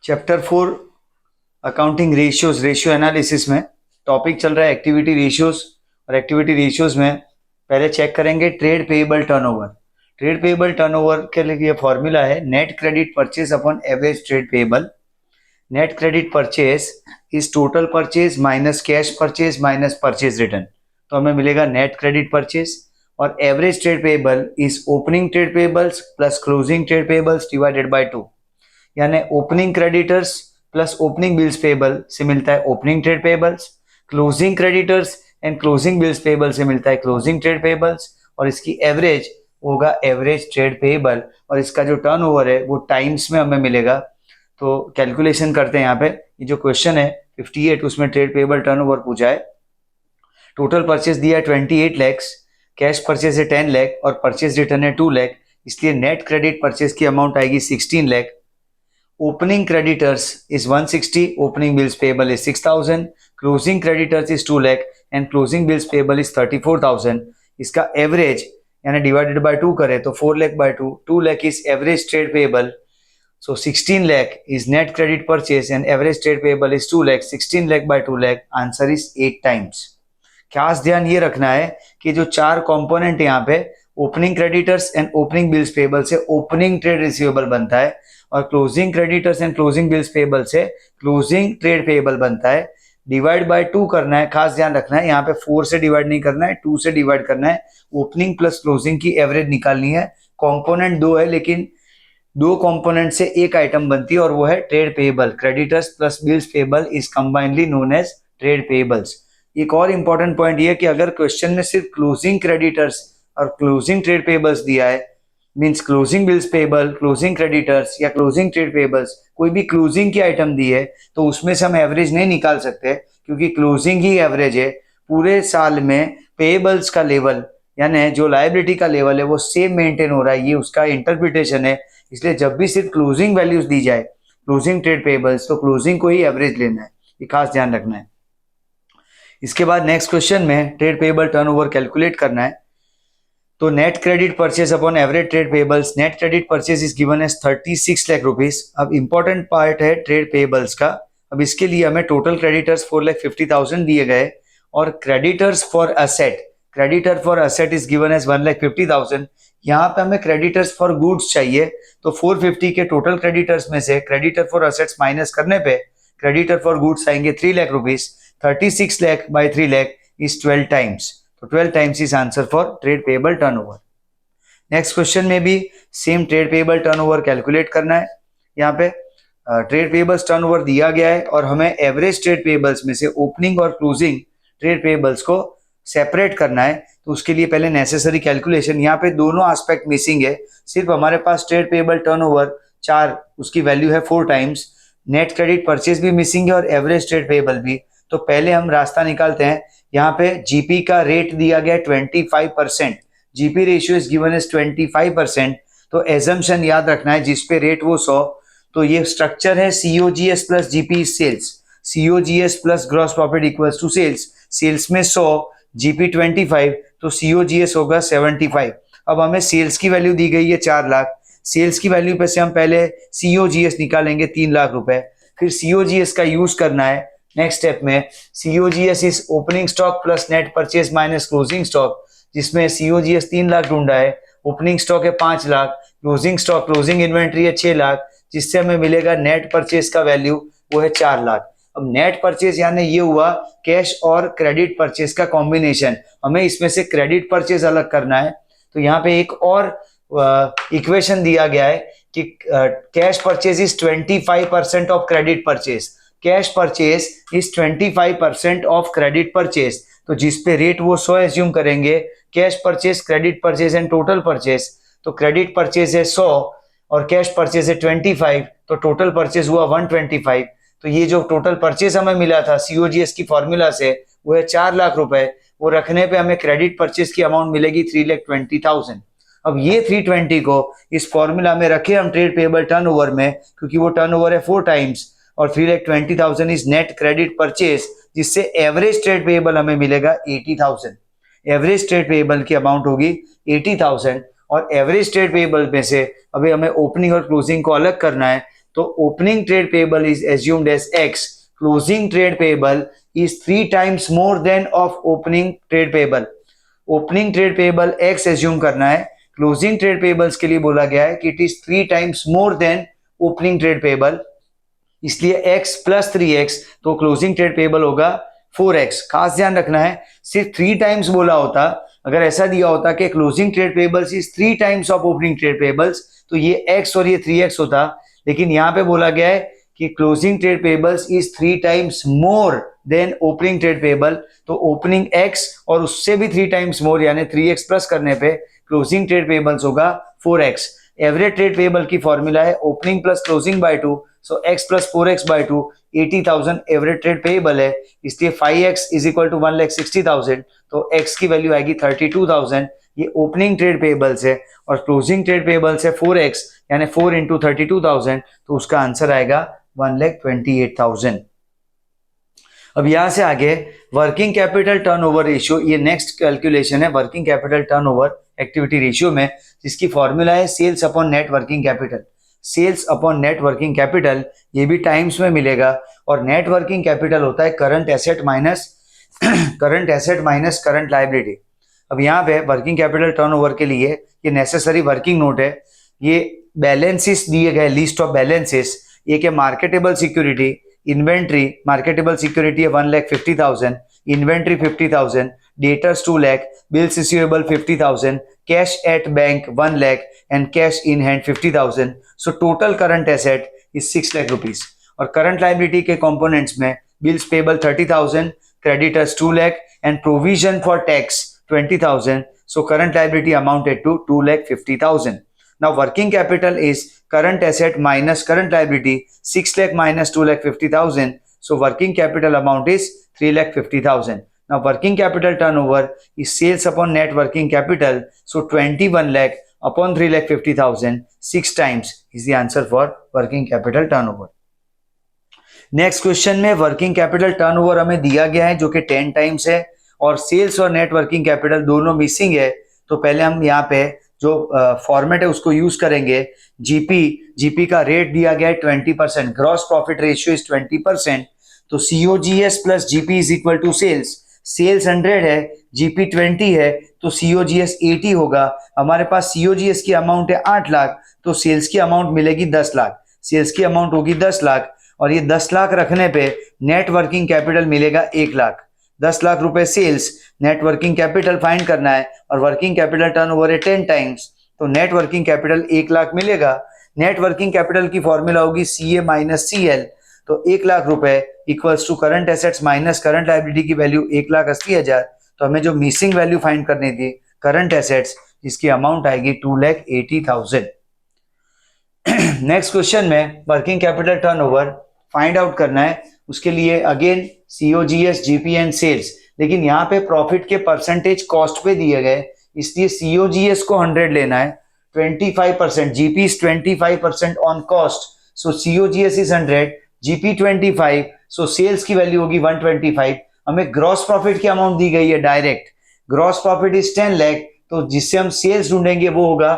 Chapter 4 accounting ratios, ratio analysis में topic चल रहा है एक्टिविटी रेशियोज। और एक्टिविटी रेशियोज में पहले चेक करेंगे trade payable turnover. Trade payable turnover के लिए फॉर्मूला है net credit purchase upon average trade payable. Net credit purchase is total purchase minus cash purchase minus purchase return, तो हमें मिलेगा नेट क्रेडिट परचेज। और average trade payable is opening trade payables plus closing trade payables divided by 2, यानी opening creditors plus opening bills payable से मिलता है opening trade payables, closing creditors and closing bills payable से मिलता है closing trade payables, और इसकी average होगा एवरेज ट्रेड पेएबल। और इसका जो टर्नओवर है वो टाइम्स में हमें मिलेगा। तो कैलकुलेशन करते हैं यहाँ पे। ये जो क्वेश्चन है 58, उसमें ट्रेड पेएबल टर्नओवर पूछा है। टोटल परचेज दिया है 28 लाख, कैश परचेज है 10 लाख और परचेज रिटर्न है 2 लाख, इसलिए नेट क्रेडिट परचेज की अमाउंट आएगी 16 lakh. Opening creditors is 160, opening bills payable is 6,000, closing creditors is 2 lakh and closing bills payable is 34,000। इसका एवरेज यानी डिवाइडेड बाय 2 करें तो 4 lakh by 2, 2 lakh is average trade payable, so 16 lakh is net credit purchase and average trade payable is 2 lakh, 16 lakh by 2 lakh, answer is 8 times। खास ध्यान ये रखना है कि जो चार कंपोनेंट यहाँ पे opening creditors and opening bills payable से ओपनिंग ट्रेड रिसीवेबल बनता है और closing creditors and closing bills payable से क्लोजिंग ट्रेड पेएबल बनता है। डिवाइड बाय 2 करना है, खास ध्यान रखना है यहाँ पे 4 से डिवाइड नहीं करना है, 2 से डिवाइड करना है। ओपनिंग प्लस क्लोजिंग की एवरेज निकालनी है। कंपोनेंट 2 है लेकिन 2 कंपोनेंट से एक आइटम बनती है और वो है trade payable. Creditors plus bills payable is combinedly known as trade payables. एक और इंपॉर्टेंट पॉइंट ये कि अगर क्वेश्चन में सिर्फ क्लोजिंग क्रेडिटर्स और क्लोजिंग ट्रेड पेएबल्स दिया है, means closing bills payable, closing creditors या क्लोजिंग ट्रेड पेएबल्स, कोई भी क्लोजिंग की आइटम दी है तो उसमें से हम एवरेज नहीं निकाल सकते क्योंकि क्लोजिंग ही एवरेज है। पूरे साल में पेएबल्स का लेवल यानी जो लायबिलिटी का लेवल है वो सेम मेंटेन हो रहा है, ये उसका इंटरप्रिटेशन है। इसलिए जब भी सिर्फ क्लोजिंग वैल्यूज दी जाए क्लोजिंग ट्रेड पेएबल्स तो क्लोजिंग को ही एवरेज लेना है, ये खास ध्यान रखना है। इसके बाद नेक्स्ट क्वेश्चन में ट्रेड पेएबल टर्नओवर कैलकुलेट करना है। तो net credit purchase upon average trade payables, net credit purchase is given as 36 lakh rupees. अब इंपॉर्टेंट पार्ट है ट्रेड पेएबल्स का। अब इसके लिए हमें टोटल क्रेडिटर्स 4,50,000 दिए गए और creditors for asset, creditor for asset is given as 1,50,000। यहाँ पे हमें क्रेडिटर्स फॉर गुड्स चाहिए तो 450 के टोटल क्रेडिटर्स में से क्रेडिटर फॉर असेट्स माइनस करने पे क्रेडिटर फॉर गुड्स आएंगे 3 lakh rupees. 36 lakh by 3 lakh is 12 times, तो 12 times is answer for trade payable turnover. Next question में भी same trade payable turnover calculate करना है। यहाँ पे ट्रेड पेएबल्स टर्नओवर दिया गया है और हमें एवरेज ट्रेड पेएबल्स में से ओपनिंग और क्लोजिंग ट्रेड पेएबल्स को सेपरेट करना है। तो उसके लिए पहले नेसेसरी कैलकुलेशन, यहाँ पे दोनों एस्पेक्ट मिसिंग है। सिर्फ हमारे पास ट्रेड पेएबल टर्नओवर 4, उसकी वैल्यू है 4 टाइम्स, नेट क्रेडिट परचेज भी मिसिंग है और एवरेज ट्रेड पेएबल भी। तो पहले हम रास्ता निकालते हैं। यहाँ पे जीपी का रेट दिया गया 25%, GP ratio is given as 25%। तो एजम्पशन याद रखना है जिस पे रेट वो 100। तो ये स्ट्रक्चर है COGS plus GP sales, COGS plus gross profit equals to sales. Sales में 100, जीपी 25, तो सीओजीएस होगा 75। अब हमें सेल्स की वैल्यू दी गई है 4 लाख। सेल्स की वैल्यू पे से हम पहले सीओजीएस निकालेंगे 3 लाख रुपए, फिर सीओजीएस का यूज करना है। नेक्स्ट स्टेप में COGS is opening stock plus net purchase minus closing stock, जिसमें सीओजीएस 3 लाख ढूंढा है, ओपनिंग स्टॉक है 5 lakh, closing stock closing inventory है 6 लाख, जिससे हमें मिलेगा नेट परचेज का वैल्यू वो है 4 लाख। अब नेट परचेज यानी ये हुआ कैश और क्रेडिट परचेज का कॉम्बिनेशन। हमें इसमें से क्रेडिट परचेज अलग करना है। तो यहाँ पे एक और इक्वेशन दिया गया है कि cash purchase is 25% of credit purchase, cash purchase is 25% of credit purchase. तो जिस पे रेट वो 100 एज्यूम करेंगे, cash purchase, credit purchase and total purchase. तो क्रेडिट परचेज है 100 और कैश परचेज है 25, तो टोटल परचेज हुआ 125। तो ये जो टोटल परचेज हमें मिला था सीओजीएस की फॉर्मूला से वो है 4 लाख रुपए, वो रखने पे हमें क्रेडिट परचेज की अमाउंट मिलेगी 3,20,000। अब ये 320 को इस फॉर्मूला में रखे हम ट्रेड पेएबल टर्नओवर में, क्योंकि वो टर्नओवर है 4 टाइम्स और 3,20,000 इज नेट क्रेडिट परचेज, जिससे एवरेज ट्रेड पेएबल हमें मिलेगा 80,000। एवरेज ट्रेड पेएबल की अमाउंट होगी 80,000 और एवरेज ट्रेड पेएबल में से अभी हमें ओपनिंग और क्लोजिंग को अलग करना है। तो opening trade payable is assumed as x, closing trade payable is 3 times more than of opening trade payable. Opening trade payable x assume करना है, क्लोजिंग ट्रेड पेबल्स के लिए बोला गया है कि it is 3 times more then opening trade payable, इसलिए x plus 3x, तो क्लोजिंग ट्रेड पेबल होगा 4x। खास ध्यान रखना है, सिर्फ 3 times बोला होता, अगर ऐसा दिया होता कि closing trade payables is 3 times of opening trade payables, तो ये x और ये 3x होता, लेकिन यहां पे बोला गया है कि closing trade payables is 3 times more then opening trade payable, तो ओपनिंग x और उससे भी 3 times मोर यानी 3x प्लस करने पे क्लोजिंग ट्रेड पेबल्स होगा 4x। एवरेज ट्रेड पेबल की फॉर्मूला है opening plus closing by 2, so x plus 4x by 2, 80,000 average trade payable है, इसलिए 5x इज इक्वल टू 1,60,000, तो x की वैल्यू आएगी 32,000। ये ओपनिंग ट्रेड पेबल्स है और क्लोजिंग ट्रेड पेबल्स है 4x यानी 4 इंटू 32,000, तो उसका आंसर आएगा 1,28,000। अब यहां से आगे वर्किंग कैपिटल टर्नओवर रेशियो, ये नेक्स्ट कैलकुलेशन है working capital turnover activity ratio में, जिसकी फॉर्मूला है sales upon net working capital. Sales upon net working capital, ये भी टाइम्स में मिलेगा, और नेट वर्किंग कैपिटल होता है current asset minus current liability. अब यहाँ पे वर्किंग कैपिटल टर्नओवर के लिए ये नेसेसरी वर्किंग नोट है, ये बैलेंसेस दिए गए, लिस्ट ऑफ बैलेंसेस, एक है marketable security, inventory marketable security है 1,50,000, inventory 50,000, debtors 2 lakh, bills receivable 50,000, cash at bank 1 lakh and cash in hand 50,000। So total current asset is 6 lakh rupees. और करंट लायबिलिटी के components में bills payable 30,000, creditors 2 lakh and provision for tax 20,000. So current liability amounted to 2,50,000. Now working capital is current asset minus current liability, 6 lakh minus 2,50,000. So working capital amount is 3,50,000. Now working capital turnover is sales upon net working capital. So 21 lakh upon 3,50,000, 6 times is the answer for working capital turnover. Next question में working capital turnover हमें दिया गया है जो कि 10 times है, और sales और नेट वर्किंग कैपिटल दोनों मिसिंग है। तो पहले हम यहाँ पे जो फॉर्मेट है उसको यूज करेंगे। जीपी का रेट दिया गया है 20%, ग्रॉस प्रॉफिट रेशियो इज 20%, तो COGS plus GP is equal to sales 100 है, जीपी 20 है, तो COGS 80 होगा। हमारे पास COGS की अमाउंट है 8 लाख, तो सेल्स की अमाउंट मिलेगी 10 लाख, सेल्स की अमाउंट होगी 10 लाख, और ये 10 लाख रखने पे नेट वर्किंग कैपिटल मिलेगा 1 लाख। 10 लाख रुपए sales, net working capital find करना है, और वर्किंग कैपिटल टर्नओवर है 10 टाइम्स, तो नेट वर्किंग कैपिटल 1 लाख मिलेगा। नेट वर्किंग कैपिटल की फॉर्मूला होगी CA माइनस CL, तो 1 लाख रुपए equals to current assets minus current liability की वैल्यू 1,80,000, तो हमें जो मिसिंग वैल्यू फाइंड करनी थी करंट एसेट्स, जिसकी अमाउंट आएगी 2,80,000। नेक्स्ट क्वेश्चन में working capital turnover find out करना है, उसके लिए again COGS, GP and sales, लेकिन यहाँ पे प्रॉफिट के परसेंटेज कॉस्ट पे दिए गए, इसलिए COGS को 100 लेना है, 25%, GP is 25% on cost, so COGS is 100, GP 25, so sales की वैल्यू होगी 125। हमें ग्रॉस प्रॉफिट की अमाउंट दी गई है direct, gross profit is 10 lakh, तो जिससे हम सेल्स ढूंढेंगे वो होगा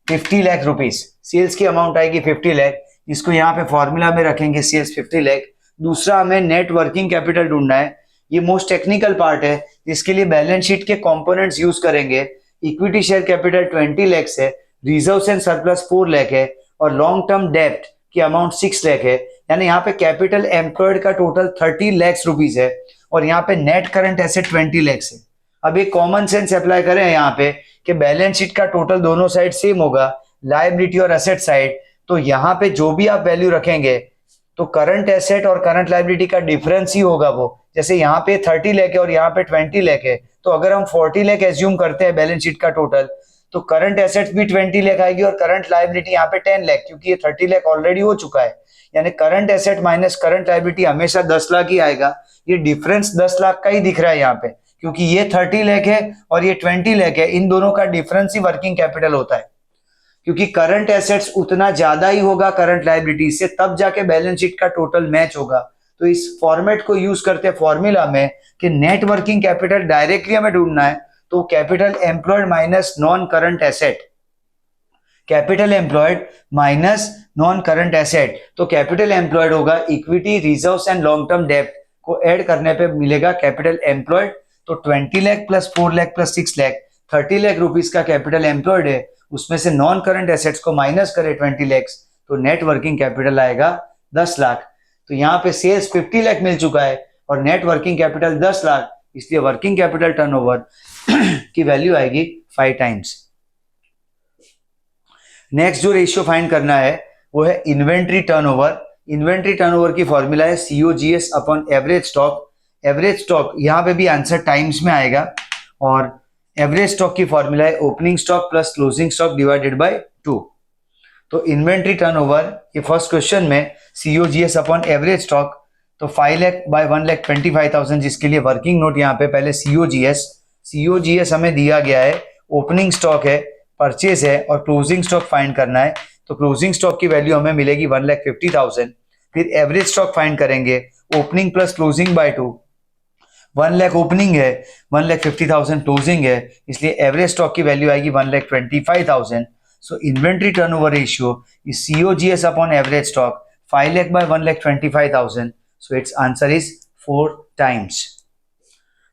50 लाख रुपीज, सेल्स की अमाउंट आएगी 50 लाख, इसको यहाँ पे फॉर्मूला में रखेंगे सेल्स 50 लाख। दूसरा हमें नेट वर्किंग कैपिटल ढूंढना है, ये मोस्ट टेक्निकल पार्ट है, जिसके लिए बैलेंस शीट के कंपोनेंट्स यूज करेंगे। इक्विटी शेयर कैपिटल 20 लाख है, रिजर्व्स एंड सरप्लस 4 लाख है, और लॉन्ग टर्म डेब्ट की अमाउंट 6 लाख है, यानी यहाँ पे कैपिटल एम्प्लॉयड का टोटल 30 लाख रुपीज है, और यहाँ पे नेट करंट एसेट 20 लाख है। अब एक कॉमन सेंस अप्लाई करें यहाँ पे कि बैलेंस शीट का टोटल दोनों साइड सेम होगा, लायबिलिटी और एसेट साइड, तो यहाँ पे जो भी आप वैल्यू रखेंगे तो करंट एसेट और करंट लायबिलिटी का डिफरेंस ही होगा वो। जैसे यहाँ पे 30 लाख है और यहाँ पे 20 लाख है, तो अगर हम 40 लाख एज्यूम करते हैं बैलेंस शीट का टोटल, तो करंट एसेट्स भी 20 लाख आएगी और करंट लायबिलिटी यहाँ पे 10 लाख, क्योंकि ये 30 लाख ऑलरेडी हो चुका है, यानी current asset minus current liability हमेशा 10 लाख ही आएगा। ये डिफरेंस 10 लाख का ही दिख रहा है यहाँ पे, क्योंकि ये 30 लाख है और ये 20 लाख है, इन दोनों का डिफरेंस ही वर्किंग कैपिटल होता है, क्योंकि करंट एसेट्स उतना ज्यादा ही होगा करंट लायबिलिटी से, तब जाके बैलेंस शीट का टोटल मैच होगा। तो इस फॉर्मेट को यूज करते हैं फॉर्मूला में कि नेट वर्किंग कैपिटल डायरेक्टली हमें ढूंढना है, तो capital employed minus non current asset, capital employed minus non current asset, तो कैपिटल एम्प्लॉयड होगा equity reserves and long term डेब्ट को ऐड करने पे मिलेगा कैपिटल एम्प्लॉयड। तो 20 lakh plus 4 lakh plus 6 lakh 30 lakh rupees का कैपिटल एम्प्लॉयड है, उसमें से नॉन करंट एसेट्स को माइनस करे 20 लाख, तो नेट वर्किंग कैपिटल आएगा 10 लाख। तो यहाँ पे सेल्स 50 लाख मिल चुका है और नेट वर्किंग कैपिटल 10 लाख, इसलिए वर्किंग कैपिटल टर्नओवर की वैल्यू आएगी 5 टाइम्स। नेक्स्ट जो रेशियो फाइंड करना है वो है इन्वेंट्री टर्नओवर। इन्वेंट्री टर्नओवर की फॉर्मूला है COGS upon average stock. Average stock यहाँ पे भी आंसर टाइम्स में आएगा और एवरेज स्टॉक की फॉर्मूला है opening stock plus closing stock divided by 2। तो इन्वेंट्री टर्नओवर के फर्स्ट क्वेश्चन में COGS अपॉन एवरेज स्टॉक, तो 5 लाख बाय 1,25,000, जिसके लिए वर्किंग नोट यहाँ पे पहले COGS हमें दिया गया है, ओपनिंग स्टॉक है, परचेज है और क्लोजिंग स्टॉक फाइंड करना है। तो क्लोजिंग स्टॉक की वैल्यू हमें मिलेगी 1,50,000। फिर एवरेज स्टॉक फाइंड करेंगे, opening plus closing by 2। 1 lakh opening है, 1,50,000 क्लोजिंग है, इसलिए एवरेज स्टॉक की वैल्यू आएगी 1,25,000। So inventory turnover ratio is COGS upon average stock 5 lakh by 1,25,000। So it's answer is 4 times.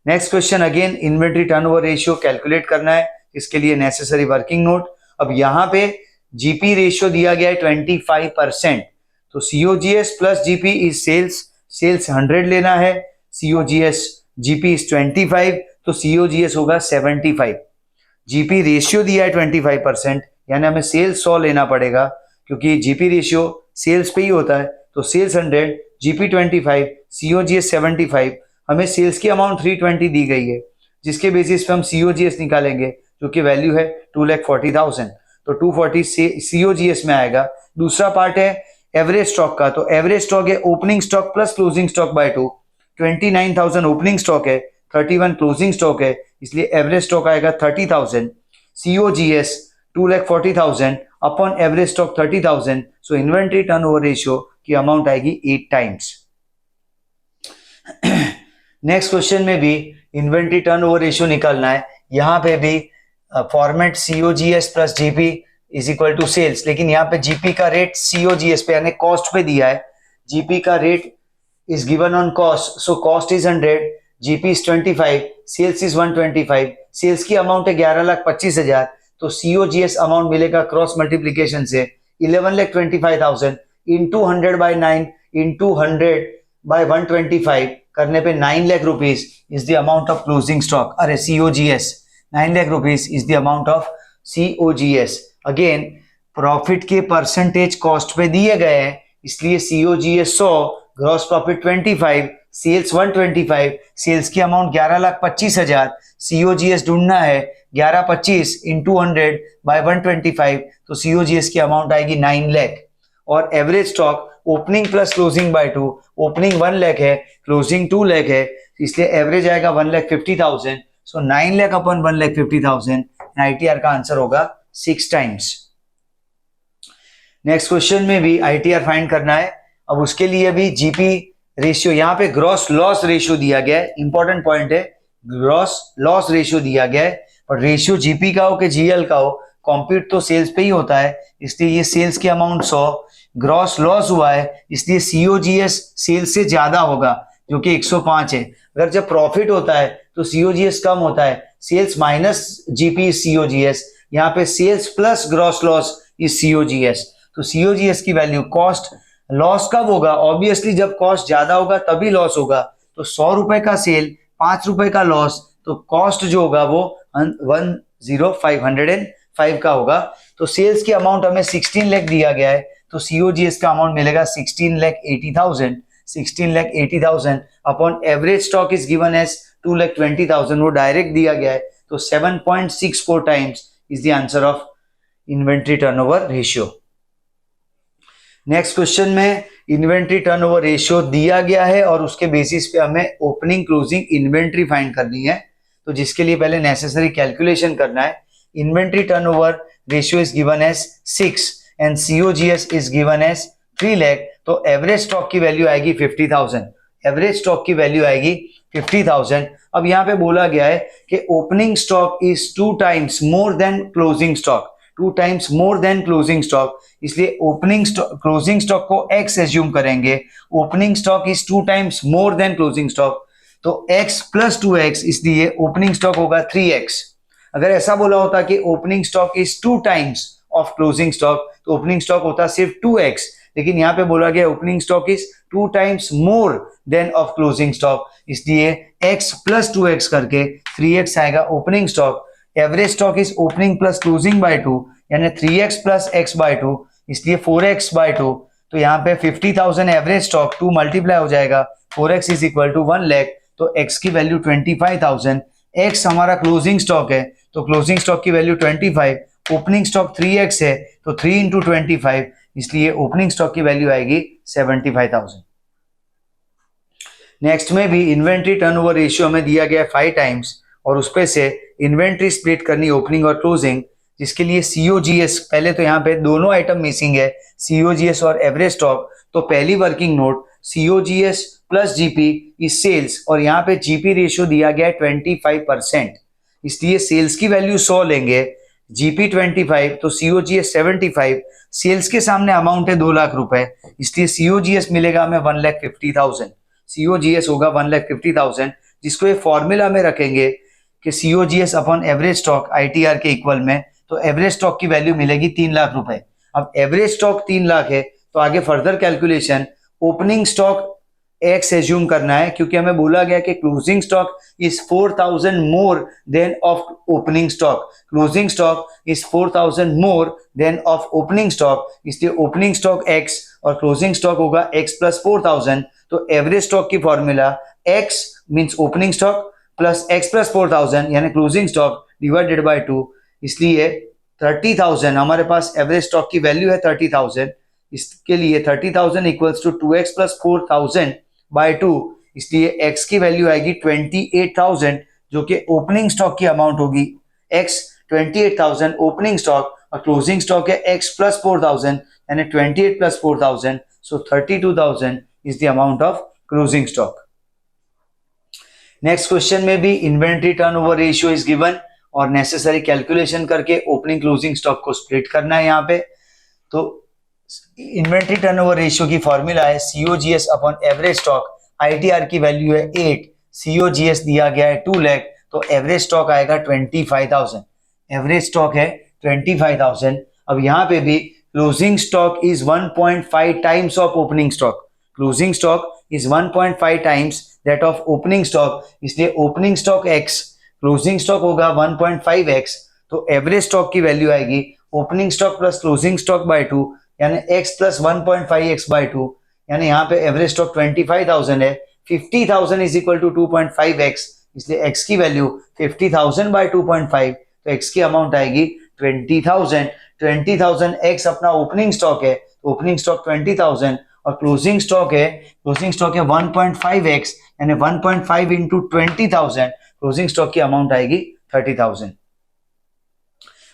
Next question, again inventory turnover ratio calculate करना है, इसके लिए necessary working note. अब यहाँ पे GP रेशियो दिया गया है 25%, तो COGS plus GP is sales 100 लेना है, COGS GP इज 25, तो COGS होगा 75। GP रेशियो दिया है 25%, यानी हमें सेल्स 100 लेना पड़ेगा क्योंकि GP रेशियो सेल्स पे ही होता है। तो सेल्स 100, GP 25, COGS 75। हमें सेल्स की अमाउंट 320 दी गई है, जिसके बेसिस पे हम COGS निकालेंगे जो कि वैल्यू है 2,40,000। तो 240 COGS में आएगा। दूसरा पार्ट है एवरेज स्टॉक का, तो एवरेज स्टॉक है opening stock plus closing stock by 2। 29,000 opening stock है, 31 क्लोजिंग स्टॉक है, इसलिए एवरेज स्टॉक आएगा 30,000। COGS 2,40,000 upon average stock 30,000। सो इन्वेंट्री टर्नओवर रेशियो की अमाउंट आएगी 8 टाइम्स। नेक्स्ट क्वेश्चन में भी इन्वेंट्री टर्नओवर रेशियो निकालना है। यहाँ पे भी format COGS plus GP is equal to sales, लेकिन यहाँ पे GP का रेट COGS पे यानी कॉस्ट पे दिया है। GP का rate is given on cost, so cost is 100, GP is 25, sales is 125। Sales की अमाउंट है 11,25,000, तो COGS अमाउंट मिलेगा क्रॉस मल्टीप्लीकेशन से 11,25,000 इंटू 100 बाई 9 इंटू 100 बाई 125 करने पे 9 lakh rupees is the amount of closing stock, अरे COGS 9 lakh rupees is the amount of COGS। Again profit के percentage cost पे दिए गए हैं, इसलिए COGS 100, gross profit 25, sales 125, sales की अमाउंट 11,25,000, COGS ढूंढना है 11,25 इंटू 100 बाय 125, तो COGS की अमाउंट आएगी 9 लाख। और average stock opening plus closing by 2, opening 1 lakh है, क्लोजिंग 2 लाख है, इसलिए एवरेज आएगा 1,50,000। सो 9 लाख अपॉन 1,50,000, ITR का आंसर होगा 6 टाइम्स। नेक्स्ट क्वेश्चन में भी ITR फाइंड करना है। अब उसके लिए भी GP रेशियो, यहाँ पे ग्रॉस लॉस रेशियो दिया गया है, इंपॉर्टेंट पॉइंट है, ग्रॉस लॉस रेशियो दिया गया है, पर रेशियो GP का हो कि GL का हो, कॉम्प्यूट तो सेल्स पे ही होता है, इसलिए ये सेल्स की अमाउंट 100, ग्रॉस लॉस हुआ है इसलिए COGS सेल्स से ज्यादा होगा जो कि 105 है। अगर जब प्रॉफिट होता है तो COGS कम होता है, सेल्स माइनस GP COGS, यहाँ पे sales plus gross loss is COGS। तो COGS की वैल्यू, कॉस्ट लॉस कब होगा, ऑब्वियसली जब कॉस्ट ज्यादा होगा तभी लॉस होगा। तो 100 रुपए का सेल, 5 रुपए का लॉस, तो कॉस्ट जो होगा वो 105 का होगा। तो सेल्स की अमाउंट हमें 16 लाख दिया गया है, तो COGS का अमाउंट मिलेगा 16,80,000। 16,80,000 upon average stock is given as 2,20,000, वो डायरेक्ट दिया गया है, तो 7.64 times is the answer of inventory turnover ratio. Next question में इन्वेंट्री टर्नओवर रेशियो दिया गया है और उसके बेसिस पे हमें ओपनिंग क्लोजिंग इन्वेंट्री फाइंड करनी है, तो जिसके लिए पहले नेसेसरी कैलकुलेशन करना है। Inventory turnover ratio is given as 6 and COGS is given as 3 lakh, तो एवरेज स्टॉक की वैल्यू आएगी 50,000। एवरेज स्टॉक की वैल्यू आएगी 50,000। अब यहाँ पे बोला गया है कि opening stock is 2 times more then closing stock, 2 times more then closing stock, इसलिए ओपनिंग स्टॉक क्लोजिंग स्टॉक को x एज्यूम करेंगे. Opening stock is 2 times more then closing stock, तो x प्लस 2x, इसलिए ओपनिंग स्टॉक होगा 3x. अगर ऐसा बोला होता कि opening stock is 2 times of closing stock, तो ओपनिंग स्टॉक होता सिर्फ 2x, लेकिन यहां पे बोला गया opening stock is 2 times more than of closing stock, इसलिए x प्लस 2x करके 3x आएगा opening stock. Average stock is opening plus closing by 2, यानी 3x प्लस x बाय 2, इसलिए 4x बाय 2. तो यहाँ पे 50,000 एवरेज स्टॉक 2 मल्टीप्लाई हो जाएगा, 4x is equal to 1 lakh, तो x की वैल्यू 25,000. x हमारा क्लोजिंग स्टॉक है, तो क्लोजिंग स्टॉक की वैल्यू 25, ओपनिंग स्टॉक 3x है, तो 3 इंटू 25, इसलिए ओपनिंग स्टॉक की वैल्यू आएगी 75,000. नेक्स्ट में भी इन्वेंट्री टर्नओवर रेशियो हमें दिया गया 5 टाइम्स, और उस पे से इन्वेंट्री स्प्लिट करनी ओपनिंग और क्लोजिंग, जिसके लिए COGS, पहले तो यहाँ पे दोनों आइटम मिसिंग है, COGS और एवरेज स्टॉक. तो पहली working note, COGS plus GP is sales, और यहाँ पे GP रेशियो दिया गया है 25%, इसलिए सेल्स की वैल्यू 100 लेंगे, GP 25, तो COGS 75, सेल्स के सामने अमाउंट है 2 लाख रुपए, इसलिए COGS मिलेगा हमें 1,50,000. COGS होगा 1,50,000, जिसको ये फॉर्मूला में रखेंगे कि COGS upon average stock ITR के इक्वल में, तो एवरेज स्टॉक की वैल्यू मिलेगी 3 लाख रुपए. अब एवरेज स्टॉक 3 लाख है, तो आगे further calculation, opening stock x assume करना है, क्योंकि हमें बोला गया कि closing stock is 4,000 more than of opening stock, closing stock is 4,000 more than of opening stock, इसलिए ओपनिंग स्टॉक x और क्लोजिंग स्टॉक होगा x प्लस 4,000. तो एवरेज स्टॉक की formula x means opening stock plus x plus 4,000 यानी closing stock divided by 2, इसलिए 30,000 हमारे पास average stock की value है 30,000, इसके लिए 30,000 equals to 2x plus 4,000 bye 2, इसलिए x की वैल्यू आएगी 28,000, जो कि ओपनिंग स्टॉक की अमाउंट होगी. x 28,000 ओपनिंग स्टॉक और क्लोजिंग स्टॉक है x प्लस 4,000 यानी 28 plus 4,000, so 32,000 is the amount of closing stock. Next question में भी inventory turnover ratio is given, और नेसेसरी कैलकुलेशन करके ओपनिंग क्लोजिंग स्टॉक को स्प्लिट करना है यहाँ पे. तो इन्वेंट्री टर्नओवर रेशियो की फॉर्मूला है COGS upon average stock, ITR की वैल्यू है 8, COGS दिया गया है 2 लाख, तो एवरेज स्टॉक आएगा 25,000, एवरेज स्टॉक है 25,000. अब यहाँ पे भी closing stock is 1.5 times of opening stock, closing stock is 1.5 times that of opening stock, इसलिए opening stock x, closing stock होगा 1.5x, तो एवरेज स्टॉक की वैल्यू आएगी opening stock plus closing stock by 2 यानी x प्लस 1.5x बाय 2, यानी यहाँ पे average stock 25,000 है, 50,000 इज इक्वल टू 2.5x, इसलिए x की वैल्यू 50,000 बाय 2.5, तो x की अमाउंट आएगी 20,000. 20,000 x अपना ओपनिंग स्टॉक है, ओपनिंग स्टॉक 20,000 और क्लोजिंग स्टॉक है 1.5x यानी 1.5 इंटू 20,000, क्लोजिंग स्टॉक की अमाउंट आएगी 30,000.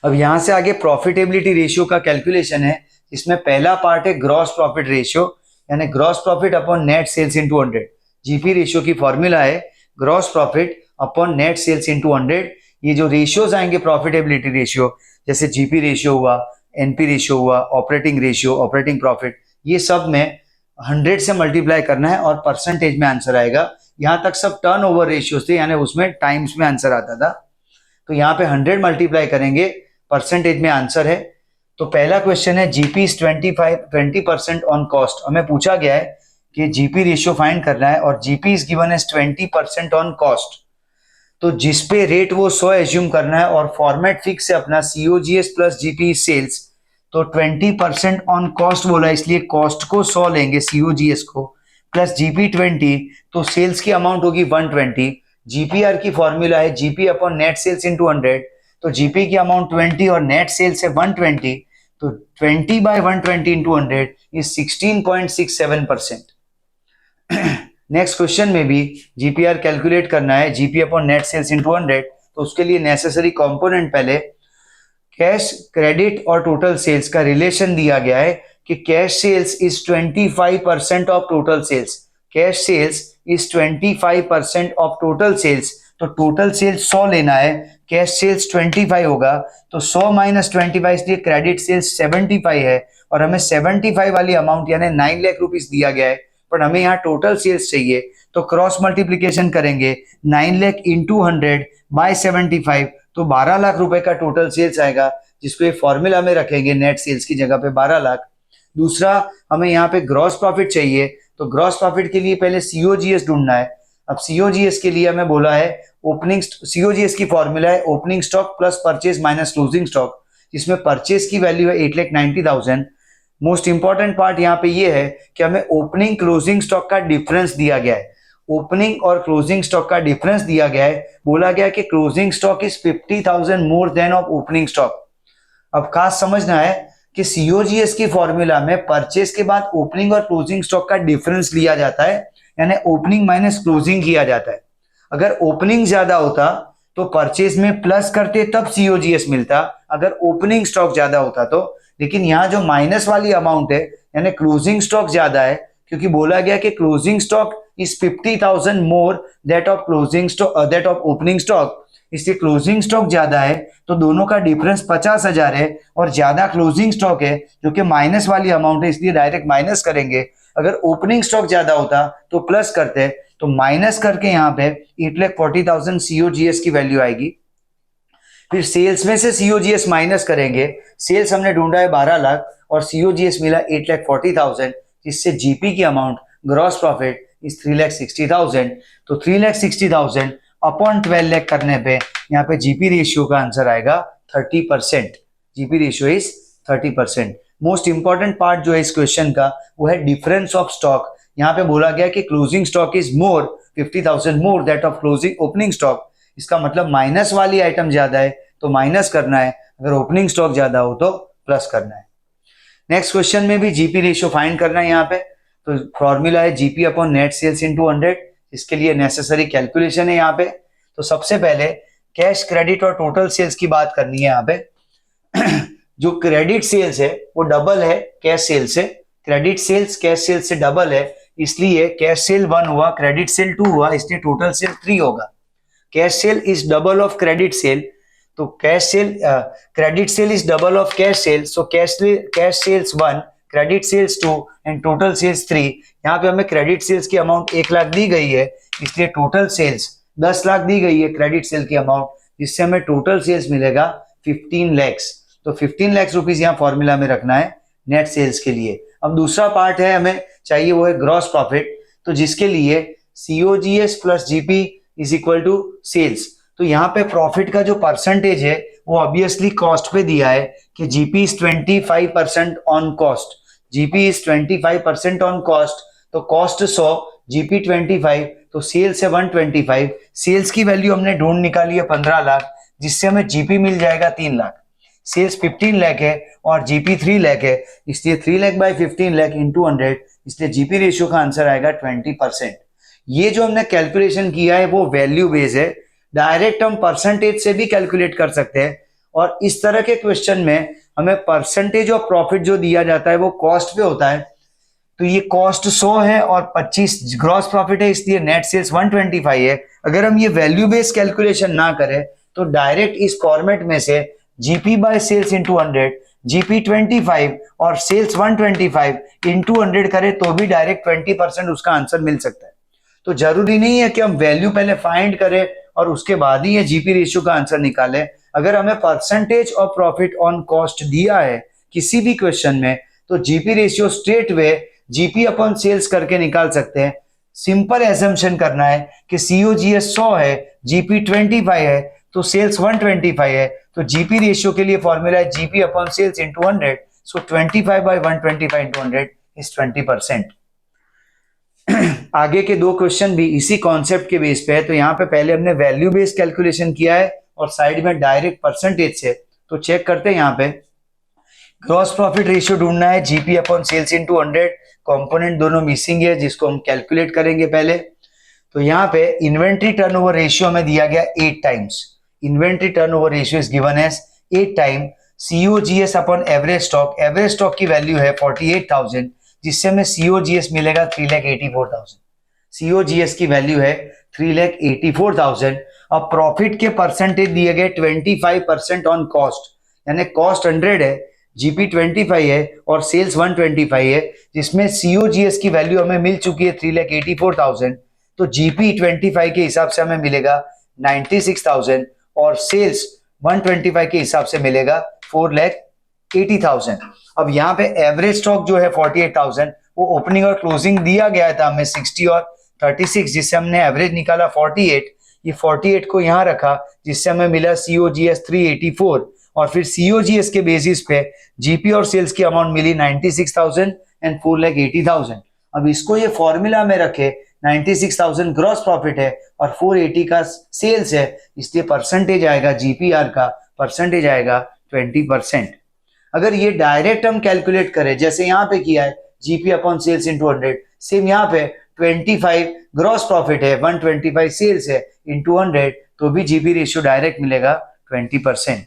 अब यहां से आगे प्रॉफिटेबिलिटी रेशियो का कैलकुलेशन है, इसमें पहला पार्ट है ग्रॉस प्रॉफिट रेशियो, यानी gross profit upon net sales into 100. GP ratio की फॉर्मूला है gross profit upon net sales into 100. ये जो रेशियोज आएंगे प्रॉफिटेबिलिटी रेशियो, जैसे जीपी रेशियो हुआ, एनपी रेशियो हुआ, ऑपरेटिंग रेशियो, ऑपरेटिंग प्रॉफिट, ये सब में 100 से मल्टीप्लाई करना है और परसेंटेज में आंसर आएगा. यहाँ तक सब टर्न ओवर रेशियो थे, यानी उसमें टाइम्स में आंसर आता था, तो यहाँ पे 100 मल्टीप्लाई करेंगे, परसेंटेज में आंसर है. तो पहला क्वेश्चन है जीपी इज 20% ऑन कॉस्ट. हमें पूछा गया है कि जीपी रेशियो फाइंड करना है और GP is given as 20% on cost. तो जिस पे रेट वो 100 एज्यूम करना है और फॉर्मेट फिक्स है अपना COGS प्लस जीपी सेल्स, तो 20% ऑन कॉस्ट बोला, इसलिए कॉस्ट को 100 लेंगे COGS को प्लस जीपी 20, तो सेल्स की अमाउंट होगी 120. जीपीआर की फॉर्मूला है GP upon net sales into 100, तो जीपी की अमाउंट 20 और नेट सेल्स है 120, तो 20 by 120 into 100 is 16.67%. Next question में भी जीपीआर कैलकुलेट करना है, GP upon net sales into 100, तो उसके लिए नेसेसरी कंपोनेंट पहले कैश, क्रेडिट और टोटल सेल्स का रिलेशन दिया गया है कि cash sales is 25% of total sales, cash sales is 25% of total sales, तो टोटल सेल्स 100 लेना है, कैश सेल्स 25 होगा, तो 100 माइनस 25, इसलिए क्रेडिट सेल्स 75 है और हमें 75 वाली अमाउंट यानी 9 लाख रुपीस दिया गया है, पर हमें यहाँ टोटल सेल्स चाहिए, तो क्रॉस मल्टीप्लीकेशन करेंगे 9 लाख इंटू 100 बाय 75, तो 12 लाख रुपए का टोटल सेल्स आएगा, जिसको ये फॉर्मूला में रखेंगे नेट सेल्स की जगह पे 12 लाख। दूसरा, हमें यहाँ पे ग्रॉस प्रॉफिट चाहिए, तो ग्रॉस प्रॉफिट के लिए पहले सीओजीएस ढूंढना है। अब सीओजीएस के लिए हमें बोला है ओपनिंग, सीओजीएस की फॉर्मूला है opening stock plus purchase minus closing stock, जिसमें परचेज की वैल्यू है 8,90,000। मोस्ट इंपॉर्टेंट पार्ट यहाँ पे ये है कि हमें ओपनिंग क्लोजिंग स्टॉक का डिफरेंस दिया गया है, ओपनिंग और क्लोजिंग स्टॉक का डिफरेंस दिया गया है, बोला गया कि closing stock is 50,000 more than of opening stock. अब खास समझना है कि सीओजीएस की फॉर्मूला में परचेज के बाद ओपनिंग और क्लोजिंग स्टॉक का डिफरेंस लिया जाता है, यानी ओपनिंग माइनस क्लोजिंग किया जाता है। अगर ओपनिंग ज्यादा होता तो परचेज में प्लस करते तब सीओजीएस मिलता, अगर ओपनिंग स्टॉक ज्यादा होता तो। लेकिन यहाँ जो माइनस वाली अमाउंट है यानी क्लोजिंग स्टॉक ज्यादा है, क्योंकि बोला गया कि closing stock is 50,000 more that of closing stock that of opening stock, इसलिए क्लोजिंग स्टॉक ज्यादा है, तो दोनों का डिफरेंस 50,000 है और ज्यादा क्लोजिंग स्टॉक है जो कि माइनस वाली अमाउंट है, इसलिए डायरेक्ट माइनस करेंगे। अगर ओपनिंग स्टॉक ज्यादा होता तो प्लस करते, तो माइनस करके यहाँ पे 8,40,000 सीओजीएस की वैल्यू आएगी। फिर सेल्स में से सीओजीएस माइनस करेंगे, सेल्स हमने ढूंढा है 12 लाख और सीओजीएस मिला 8,40,000, जिससे जीपी की अमाउंट ग्रॉस प्रॉफिट इज 3,60,000। तो 3,60,000 अपॉन 12 लाख करने पे यहाँ पे जीपी रेशियो का आंसर आएगा 30%। GP ratio is 30%। Most important part जो है इस क्वेश्चन का वो है डिफरेंस ऑफ स्टॉक। यहाँ पे बोला गया कि closing stock is more 50,000 more that of closing opening stock, इसका मतलब माइनस वाली आइटम ज्यादा है तो माइनस करना है, अगर ओपनिंग स्टॉक ज्यादा हो तो प्लस करना है। नेक्स्ट क्वेश्चन में भी जीपी रेशियो फाइंड करना है यहाँ पे, तो फॉर्मूला है GP upon net sales into 100, इसके लिए नेसेसरी कैलकुलेशन है यहाँ पे। तो सबसे पहले कैश क्रेडिट और टोटल सेल्स की बात करनी है यहाँ पे। जो क्रेडिट सेल्स है वो डबल है कैश सेल्स से, क्रेडिट सेल्स कैश सेल्स से डबल है, इसलिए कैश सेल 1 हुआ, क्रेडिट सेल 2 हुआ, इसलिए टोटल सेल 3 होगा। Cash sale is double of credit sale, तो cash sale credit sale is double of cash sale, so cash sales 1, credit sales 2 and total sales 3। यहाँ पे हमें क्रेडिट सेल्स की amount 1 lakh दी गई है, इसलिए टोटल सेल्स 10 लाख दी गई है क्रेडिट सेल की अमाउंट, जिससे हमें टोटल सेल्स मिलेगा 15 लैक्स। तो 15 लाख रुपीस यहाँ फॉर्मूला में रखना है नेट सेल्स के लिए। अब दूसरा पार्ट है हमें चाहिए वो है ग्रॉस प्रॉफिट, तो जिसके लिए COGS plus GP is equal to sales. तो यहाँ पे प्रॉफिट का जो परसेंटेज है वो ऑब्वियसली कॉस्ट पे दिया है कि GP is 25% on cost, GP is 25% on cost, तो कॉस्ट 100, जीपी 25, तो सेल्स है 125। सेल्स की वैल्यू हमने ढूंढ निकाली है 15 लाख, जिससे हमें जीपी मिल जाएगा 3 लाख। सेल्स 15 लाख है और जीपी 3 लाख है, इसलिए 3 लाख बाय 15 लाख इंटू 100, इसलिए जीपी रेशियो का आंसर आएगा 20%। ये जो हमने कैलकुलेशन किया है वो वैल्यू बेस है, डायरेक्ट हम परसेंटेज से भी कैलकुलेट कर सकते हैं, और इस तरह के क्वेश्चन में हमें परसेंटेज ऑफ प्रॉफिट जो दिया जाता है वो कॉस्ट पे होता है। तो ये कॉस्ट 100 है और 25 ग्रॉस प्रॉफिट है, इसलिए नेट सेल्स 125 है। अगर हम ये वैल्यू बेस्ड कैलकुलेशन ना करें तो डायरेक्ट इस फॉर्मेट में से GP by sales into 100, GP 25 और सेल्स 125 इंटू 100 करें तो भी डायरेक्ट 20% उसका आंसर मिल सकता है। तो जरूरी नहीं है कि हम वैल्यू पहले फाइंड करें और उसके बाद ही ये जीपी रेशियो का आंसर निकालें। अगर हमें percentage of profit on cost दिया है किसी भी क्वेश्चन में, तो GP ratio straight way GP upon sales करके निकाल सकते हैं। सिंपल एजम्पशन करना है कि सीओजीएस 100 है, जीपी 25 है, तो सेल्स 125 है, तो जीपी रेशियो के लिए फॉर्मूला है GP upon sales into 100, so 25 by 125 into 100 is 20%। आगे के दो क्वेश्चन भी इसी कॉन्सेप्ट के बेस पे है, तो यहाँ पे पहले हमने वैल्यू बेस्ड कैलकुलेशन किया है और साइड में डायरेक्ट परसेंटेज से, तो चेक करते हैं। यहाँ पे ग्रॉस प्रॉफिट रेशियो ढूंढना है GP upon sales into 100, component दोनों मिसिंग है जिसको हम कैलकुलेट करेंगे पहले। तो यहाँ पे इन्वेंट्री टर्नओवर रेशियो हमें दिया गया 8 times, inventory turnover ratio is given as 8 time COGS upon average stock की वैल्यू है 48,000, जिससे हमें सीओजीएस मिलेगा 3,84,000। सीओजीएस की वैल्यू है 3,84,000 अब प्रॉफिट के परसेंटेज दिए गए 25% ऑन कॉस्ट, यानी कॉस्ट 100 है, जीपी 25 है और सेल्स 125 है, जिसमें सीओजीएस की वैल्यू हमें मिल चुकी है 3,84,000, तो जीपी 25 के हिसाब से हमें मिलेगा 96,000 और सेल्स 125 के हिसाब से मिलेगा 4,80,000। अब यहाँ पे एवरेज स्टॉक जो है 48,000, वो ओपनिंग और क्लोजिंग दिया गया था हमें 60 और 36, जिससे हमने एवरेज निकाला 48, ये 48 को यहाँ रखा, जिससे हमें मिला सीओजीएस 384 और फिर सीओजीएस के बेसिस पे जीपी और सेल्स की अमाउंट मिली 96,000 एंड 4,80,000। अब इसको ये फॉर्मूला में रखे, 96,000 ग्रॉस प्रॉफिट है और 480 का सेल्स है, इसलिए परसेंटेज आएगा जीपीआर का, परसेंटेज आएगा 20%। अगर ये डायरेक्ट हम कैलकुलेट करें जैसे यहाँ पे किया है, GP upon sales into 100, same यहाँ पे 25 ग्रॉस प्रॉफिट है, 125 सेल्स है इंटू 100, तो भी जीपी रेशियो डायरेक्ट मिलेगा 20%।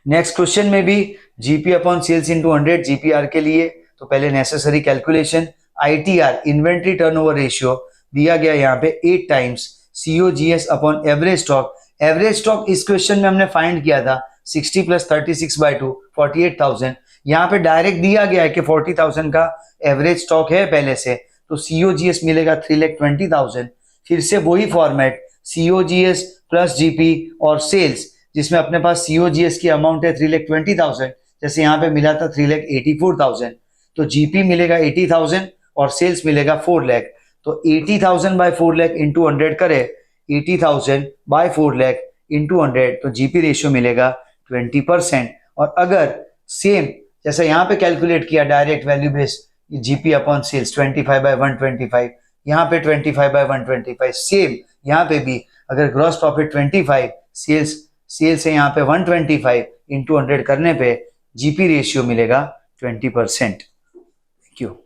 नेक्स्ट क्वेश्चन में भी GP upon sales into 100 GPR के लिए, तो पहले necessary calculation, ITR inventory turnover ratio दिया गया यहाँ पे 8 times COGS upon average stock. Average stock इस क्वेश्चन में हमने फाइंड किया था 60 प्लस 36/2 48,000, यहाँ पे डायरेक्ट दिया गया है कि 40,000 का एवरेज स्टॉक है पहले से, तो सीओजीएस मिलेगा 3,20,000। फिर से वही फॉर्मेट, सीओजीएस प्लस जीपी और सेल्स, जिसमें अपने पास सीओजीएस की अमाउंट है 3,20,000, जैसे यहाँ पे मिला था 3,84,000, तो जीपी मिलेगा 80,000 और सेल्स मिलेगा 4 लाख, तो 80,000 बाय 4 लाख इंटू 100 करे, 80,000 बाय 4 लाख इंटू 100, तो जीपी रेशियो मिलेगा 20%। और अगर सेम जैसा यहाँ पे कैलकुलेट किया direct value base, GP upon sales 25/125, यहाँ पे 25/125, सेम यहाँ पे भी अगर ग्रॉस प्रॉफिट 25, सेल्स है यहाँ पे 125 इंटू 100 करने पे जीपी रेशियो मिलेगा 20%। Thank you.